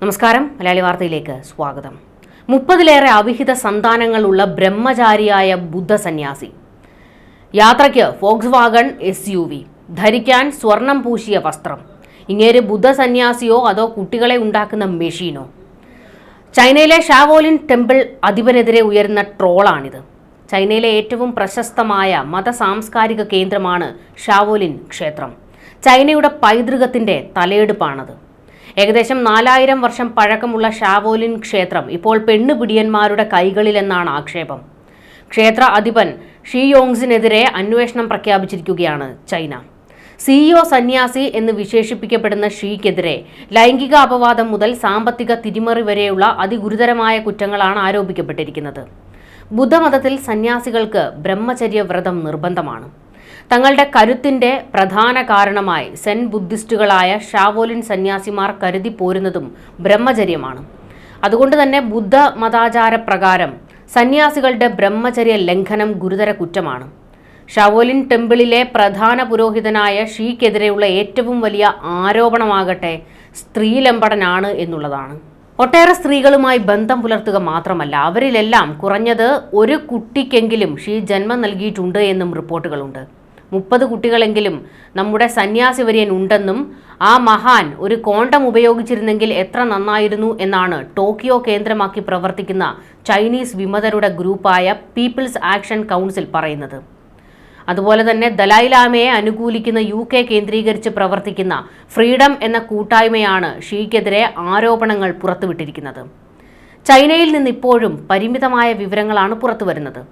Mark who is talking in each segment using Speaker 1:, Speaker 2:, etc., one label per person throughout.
Speaker 1: നമസ്കാരം, മലയാളി വാർത്തയിലേക്ക് സ്വാഗതം. 30-ലേറെ അവിഹിത സന്താനങ്ങളുള്ള ബ്രഹ്മചാരിയായ ബുദ്ധ സന്യാസി. യാത്രയ്ക്ക് ഫോക്സ് വാഗൺ SUV, ധരിക്കാൻ സ്വർണം പൂശിയ വസ്ത്രം. ഇങ്ങേര് ബുദ്ധ സന്യാസിയോ അതോ കുട്ടികളെ ഉണ്ടാക്കുന്ന മെഷീനോ? ചൈനയിലെ ഷാവോലിൻ ടെമ്പിൾ അധിപനെതിരെ ഉയരുന്ന ട്രോളാണിത്. ചൈനയിലെ ഏറ്റവും പ്രശസ്തമായ മതസാംസ്കാരിക കേന്ദ്രമാണ് ഷാവോലിൻ ക്ഷേത്രം. ചൈനയുടെ പൈതൃകത്തിന്റെ തലയെടുപ്പാണത്. ഏകദേശം 4000 വർഷം പഴക്കമുള്ള ഷാവോലിൻ ക്ഷേത്രം ഇപ്പോൾ പെണ്ണുപിടിയന്മാരുടെ കൈകളിലെന്നാണ് ആക്ഷേപം. ക്ഷേത്ര അധിപൻ ഷി യോങ്സിനെതിരെ അന്വേഷണം പ്രഖ്യാപിച്ചിരിക്കുകയാണ് ചൈന. CEO സന്യാസി എന്ന് വിശേഷിപ്പിക്കപ്പെടുന്ന ഷീക്കെതിരെ ലൈംഗിക അപവാദം മുതൽ സാമ്പത്തിക തിരിമറി വരെയുള്ള അതിഗുരുതരമായ കുറ്റങ്ങളാണ് ആരോപിക്കപ്പെട്ടിരിക്കുന്നത്. ബുദ്ധമതത്തിൽ സന്യാസികൾക്ക് ബ്രഹ്മചര്യ വ്രതം നിർബന്ധമാണ്. തങ്ങളുടെ കരുത്തിന്റെ പ്രധാന കാരണമായി സെൻ ബുദ്ധിസ്റ്റുകളായ ഷാവോലിൻ സന്യാസിമാർ കരുതി പോരുന്നതും ബ്രഹ്മചര്യമാണ്. അതുകൊണ്ട് തന്നെ ബുദ്ധ മതാചാര പ്രകാരം സന്യാസികളുടെ ബ്രഹ്മചര്യ ലംഘനം ഗുരുതര കുറ്റമാണ്. ഷാവോലിൻ ടെമ്പിളിലെ പ്രധാന പുരോഹിതനായ ഷീക്കെതിരെയുള്ള ഏറ്റവും വലിയ ആരോപണമാകട്ടെ സ്ത്രീലമ്പടനാണ് എന്നുള്ളതാണ്. ഒട്ടേറെ സ്ത്രീകളുമായി ബന്ധം പുലർത്തുക മാത്രമല്ല, അവരിലെല്ലാം കുറഞ്ഞത് ഒരു കുട്ടിക്കെങ്കിലും ഷീ ജന്മം നൽകിയിട്ടുണ്ട് എന്നും റിപ്പോർട്ടുകളുണ്ട്. 30 കുട്ടികളെങ്കിലും നമ്മുടെ സന്യാസി വര്യൻ ഉണ്ടെന്നും ആ മഹാൻ ഒരു കോണ്ടം ഉപയോഗിച്ചിരുന്നെങ്കിൽ എത്ര നന്നായിരുന്നു എന്നാണ് ടോക്കിയോ കേന്ദ്രമാക്കി പ്രവർത്തിക്കുന്ന ചൈനീസ് വിമതരുടെ ഗ്രൂപ്പായ പീപ്പിൾസ് ആക്ഷൻ കൗൺസിൽ പറയുന്നത്. അതുപോലെ തന്നെ ദലായ് ലാമയെ അനുകൂലിക്കുന്ന UK കേന്ദ്രീകരിച്ച് പ്രവർത്തിക്കുന്ന ഫ്രീഡം എന്ന കൂട്ടായ്മയാണ് ഷീക്കെതിരെ ആരോപണങ്ങൾ പുറത്തുവിട്ടിരിക്കുന്നത്. ചൈനയിൽ നിന്ന് ഇപ്പോഴും പരിമിതമായ വിവരങ്ങളാണ് പുറത്തുവരുന്നത്.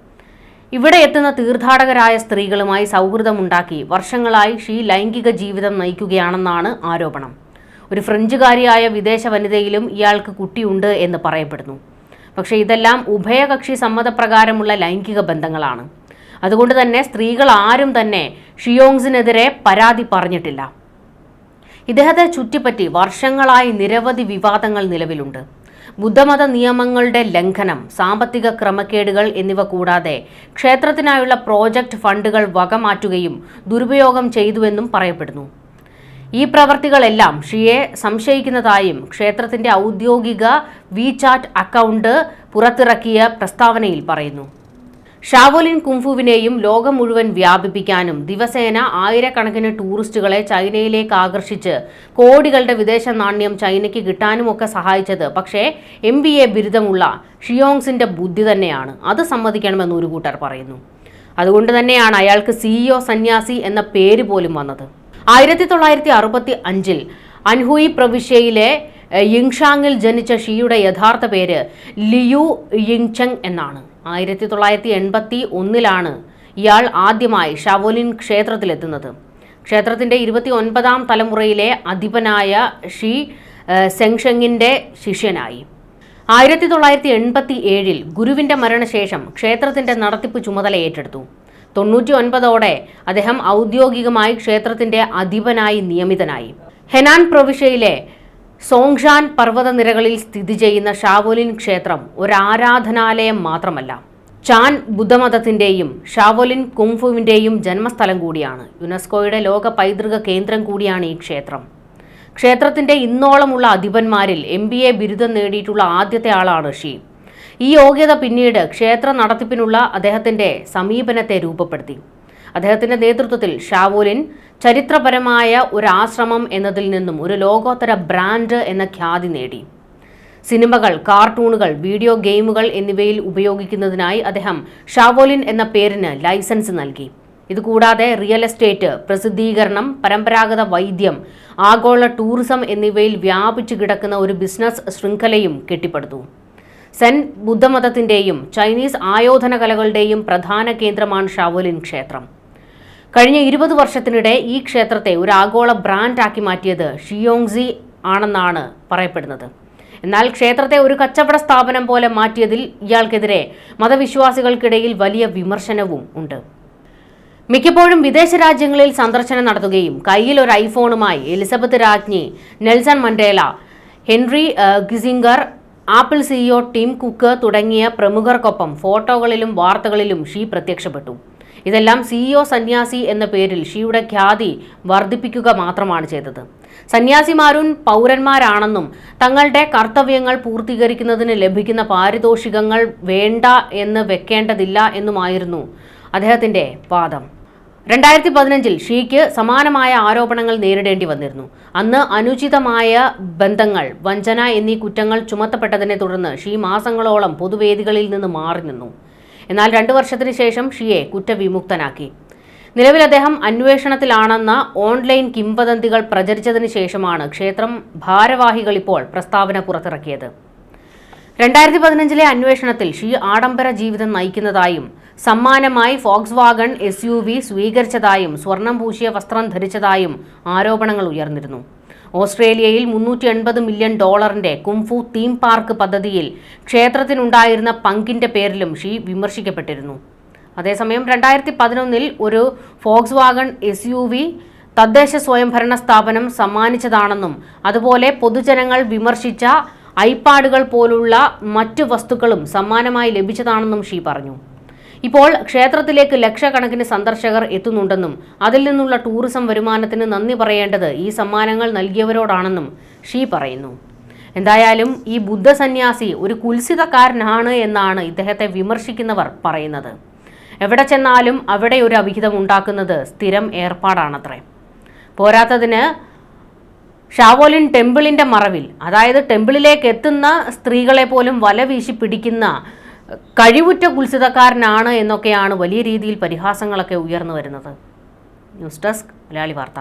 Speaker 1: ഇവിടെ എത്തുന്ന തീർത്ഥാടകരായ സ്ത്രീകളുമായി സൗഹൃദമുണ്ടാക്കി വർഷങ്ങളായി ഷീ ലൈംഗിക ജീവിതം നയിക്കുകയാണെന്നാണ് ആരോപണം. ഒരു ഫ്രഞ്ചുകാരിയായ വിദേശ വനിതയിലും ഇയാൾക്ക് കുട്ടിയുണ്ട് എന്ന് പറയപ്പെടുന്നു. പക്ഷേ ഇതെല്ലാം ഉഭയകക്ഷി സമ്മതപ്രകാരമുള്ള ലൈംഗിക ബന്ധങ്ങളാണ്. അതുകൊണ്ട് തന്നെ സ്ത്രീകൾ ആരും തന്നെ ഷിയോങ്സിനെതിരെ പരാതി പറഞ്ഞിട്ടില്ല. ഇദ്ദേഹത്തെ ചുറ്റിപ്പറ്റി വർഷങ്ങളായി നിരവധി വിവാദങ്ങൾ നിലവിലുണ്ട്. ബുദ്ധമത നിയമങ്ങളുടെ ലംഘനം, സാമ്പത്തിക ക്രമക്കേടുകൾ എന്നിവ കൂടാതെ ക്ഷേത്രത്തിനായുള്ള പ്രോജക്റ്റ് ഫണ്ടുകൾ വകമാറ്റുകയും ദുരുപയോഗം ചെയ്തുവെന്നും പറയപ്പെടുന്നു. ഈ പ്രവർത്തികളെല്ലാം ഷിയെ സംശയിക്കുന്നതായും ക്ഷേത്രത്തിന്റെ ഔദ്യോഗിക WeChat അക്കൗണ്ട് പുറത്തിറക്കിയ പ്രസ്താവനയിൽ പറയുന്നു. ഷാവോലിൻ കുംഫുവിനെയും ലോകം മുഴുവൻ വ്യാപിപ്പിക്കാനും ദിവസേന ആയിരക്കണക്കിന് ടൂറിസ്റ്റുകളെ ചൈനയിലേക്ക് ആകർഷിച്ച് കോടികളുടെ വിദേശ നാണ്യം ചൈനയ്ക്ക് കിട്ടാനുമൊക്കെ സഹായിച്ചത് പക്ഷേ MBA ബിരുദമുള്ള ഷിയോങ്സിന്റെ ബുദ്ധി തന്നെയാണ്. അത് സമ്മതിക്കണമെന്ന് ഒരു കൂട്ടർ പറയുന്നു. അതുകൊണ്ട് തന്നെയാണ് അയാൾക്ക് CEO സന്യാസി എന്ന പേര് പോലും വന്നത്. 1965 അൻഹുയി പ്രവിശ്യയിലെ യിങ്ഷാങ്ങിൽ ജനിച്ച ഷിയുടെ യഥാർത്ഥ പേര് ലിയു യിങ്ചെങ് എന്നാണ്. 1981 ഇയാൾ ആദ്യമായി ഷാവോലിൻ ക്ഷേത്രത്തിലെത്തുന്നത്. ക്ഷേത്രത്തിന്റെ 29ാം തലമുറയിലെ അധിപനായ ഷി സെങ്ഷെങ്ങിന്റെ ശിഷ്യനായി. 1987 ഗുരുവിന്റെ മരണശേഷം ക്ഷേത്രത്തിന്റെ നടത്തിപ്പ് ചുമതല ഏറ്റെടുത്തു. 99ഓടെ അദ്ദേഹം ഔദ്യോഗികമായി ക്ഷേത്രത്തിന്റെ അധിപനായി നിയമിതനായി. ഹെനാൻ പ്രവിശ്യയിലെ സോങ്ഷാൻ പർവ്വതനിരകളിൽ സ്ഥിതി ചെയ്യുന്ന ഷാവോലിൻ ക്ഷേത്രം ഒരു ആരാധനാലയം മാത്രമല്ല, ചാൻ ബുദ്ധമതത്തിന്റെയും ഷാവോലിൻ കുംഫുവിന്റെയും ജന്മസ്ഥലം കൂടിയാണ്. യുനെസ്കോയുടെ ലോക പൈതൃക കേന്ദ്രം കൂടിയാണ് ഈ ക്ഷേത്രം. ക്ഷേത്രത്തിന്റെ ഇന്നോളമുള്ള അധിപന്മാരിൽ MBA ബിരുദം നേടിയിട്ടുള്ള ആദ്യത്തെ ആളാണ് ഷി. ഈ യോഗ്യത പിന്നീട് ക്ഷേത്ര നടത്തിപ്പിനുള്ള അദ്ദേഹത്തിന്റെ സമീപനത്തെ രൂപപ്പെടുത്തി. അദ്ദേഹത്തിന്റെ നേതൃത്വത്തിൽ ഷാവോലിൻ ചരിത്രപരമായ ഒരു ആശ്രമം എന്നതിൽ നിന്നും ഒരു ലോകോത്തര ബ്രാൻഡ് എന്ന ഖ്യാതി നേടി. സിനിമകൾ, കാർട്ടൂണുകൾ, വീഡിയോ ഗെയിമുകൾ എന്നിവയിൽ ഉപയോഗിക്കുന്നതിനായി അദ്ദേഹം ഷാവോലിൻ എന്ന പേരിന് ലൈസൻസ് നൽകി. ഇതുകൂടാതെ റിയൽ എസ്റ്റേറ്റ്, പ്രസിദ്ധീകരണം, പരമ്പരാഗത വൈദ്യം, ആഗോള ടൂറിസം എന്നിവയിൽ വ്യാപിച്ചു കിടക്കുന്ന ഒരു ബിസിനസ് ശൃംഖലയും കെട്ടിപ്പടുത്തു. സെൻ ബുദ്ധമതത്തിന്റെയും ചൈനീസ് ആയോധന കലകളുടെയും പ്രധാന കേന്ദ്രമാണ് ഷാവോലിൻ ക്ഷേത്രം. കഴിഞ്ഞ 20 വർഷത്തിനിടെ ഈ ക്ഷേത്രത്തെ ഒരു ആഗോള ബ്രാൻഡാക്കി മാറ്റിയത് ഷിയോങ്സി ആണെന്നാണ് പറയപ്പെടുന്നത്. എന്നാൽ ക്ഷേത്രത്തെ ഒരു കച്ചവട സ്ഥാപനം പോലെ മാറ്റിയതിൽ ഇയാൾക്കെതിരെ മതവിശ്വാസികൾക്കിടയിൽ വലിയ വിമർശനവും ഉണ്ട്. മിക്കപ്പോഴും വിദേശ രാജ്യങ്ങളിൽ സന്ദർശനം നടത്തുകയും കയ്യിൽ ഒരു ഐഫോണുമായി എലിസബത്ത് രാജ്ഞി, Nelson Mandela, Henry Kissinger, apple CEO Tim cook തുടങ്ങിയ പ്രമുഖർക്കൊപ്പം ഫോട്ടോകളിലും വാർത്തകളിലും ഷീ പ്രത്യക്ഷപ്പെട്ടു. ഇതെല്ലാം CEO സന്യാസി എന്ന പേരിൽ ഷിയുടെ ഖ്യാതി വർദ്ധിപ്പിക്കുക മാത്രമാണ് ചെയ്തത്. സന്യാസിമാരും പൗരന്മാരാണെന്നും തങ്ങളുടെ കർത്തവ്യങ്ങൾ പൂർത്തീകരിക്കുന്നതിന് ലഭിക്കുന്ന പാരിതോഷികങ്ങൾ വേണ്ട എന്ന് വെക്കേണ്ടതില്ല എന്നുമായിരുന്നു അദ്ദേഹത്തിന്റെ വാദം. 2015 ഷീക്ക് സമാനമായ ആരോപണങ്ങൾ നേരിടേണ്ടി വന്നിരുന്നു. അന്ന് അനുചിതമായ ബന്ധങ്ങൾ, വഞ്ചന എന്നീ കുറ്റങ്ങൾ ചുമത്തപ്പെട്ടതിനെ തുടർന്ന് ഷീ മാസങ്ങളോളം പൊതുവേദികളിൽ നിന്ന് മാറി നിന്നു. എന്നാൽ 2 വർഷത്തിന് ശേഷം ഷീയെ കുറ്റവിമുക്തനാക്കി. നിലവിൽ അദ്ദേഹം അന്വേഷണത്തിലാണെന്ന ഓൺലൈൻ കിംവദന്തികൾ പ്രചരിച്ചതിന് ശേഷമാണ് ക്ഷേത്രം ഭാരവാഹികൾ ഇപ്പോൾ പ്രസ്താവന പുറത്തിറക്കിയത്. 2015 അന്വേഷണത്തിൽ ഷീ ആഡംബര ജീവിതം നയിക്കുന്നതായും സമ്മാനമായി ഫോക്സ് വാഗൺ SUV സ്വീകരിച്ചതായും സ്വർണം പൂശിയ വസ്ത്രം ധരിച്ചതായും ആരോപണങ്ങൾ ഉയർന്നിരുന്നു. ഓസ്ട്രേലിയയിൽ $380 മില്യൺ കുംഫു തീം പാർക്ക് പദ്ധതിയിൽ ക്ഷേത്രത്തിനുണ്ടായിരുന്ന പങ്കിന്റെ പേരിലും ഷീ വിമർശിക്കപ്പെട്ടിരുന്നു. അതേസമയം 2011 ഒരു ഫോക്സ് വാഗൺ SUV തദ്ദേശ സ്വയംഭരണ സ്ഥാപനം സമ്മാനിച്ചതാണെന്നും അതുപോലെ പൊതുജനങ്ങൾ വിമർശിച്ച ഐപാഡുകൾ പോലുള്ള മറ്റു വസ്തുക്കളും സമ്മാനമായി ലഭിച്ചതാണെന്നും ഷീ പറഞ്ഞു. ഇപ്പോൾ ക്ഷേത്രത്തിലേക്ക് ലക്ഷക്കണക്കിന് സന്ദർശകർ എത്തുന്നുണ്ടെന്നും അതിൽ നിന്നുള്ള ടൂറിസം വരുമാനത്തിന് നന്ദി പറയേണ്ടത് ഈ സമ്മാനങ്ങൾ നൽകിയവരോടാണെന്നും ഷീ പറയുന്നു. എന്തായാലും ഈ ബുദ്ധ സന്യാസി ഒരു കുൽസിതക്കാരനാണ് എന്നാണ് ഇദ്ദേഹത്തെ വിമർശിക്കുന്നവർ പറയുന്നത്. എവിടെ ചെന്നാലും അവിടെ ഒരു അവിഹിതം ഉണ്ടാക്കുന്നത് സ്ഥിരം ഏർപ്പാടാണത്രേ. പോരാത്തതിന് ഷാവോലിൻ ടെമ്പിളിന്റെ മറവിൽ, അതായത് ടെമ്പിളിലേക്ക് എത്തുന്ന സ്ത്രീകളെ പോലും വല വീശി പിടിക്കുന്ന കഴിവുറ്റ കുൽസിതക്കാരനാണ് എന്നൊക്കെയാണ് വലിയ രീതിയിൽ പരിഹാസങ്ങളൊക്കെ ഉയർന്നു വരുന്നത്. ന്യൂസ് ഡെസ്ക് മലയാളി വാർത്ത.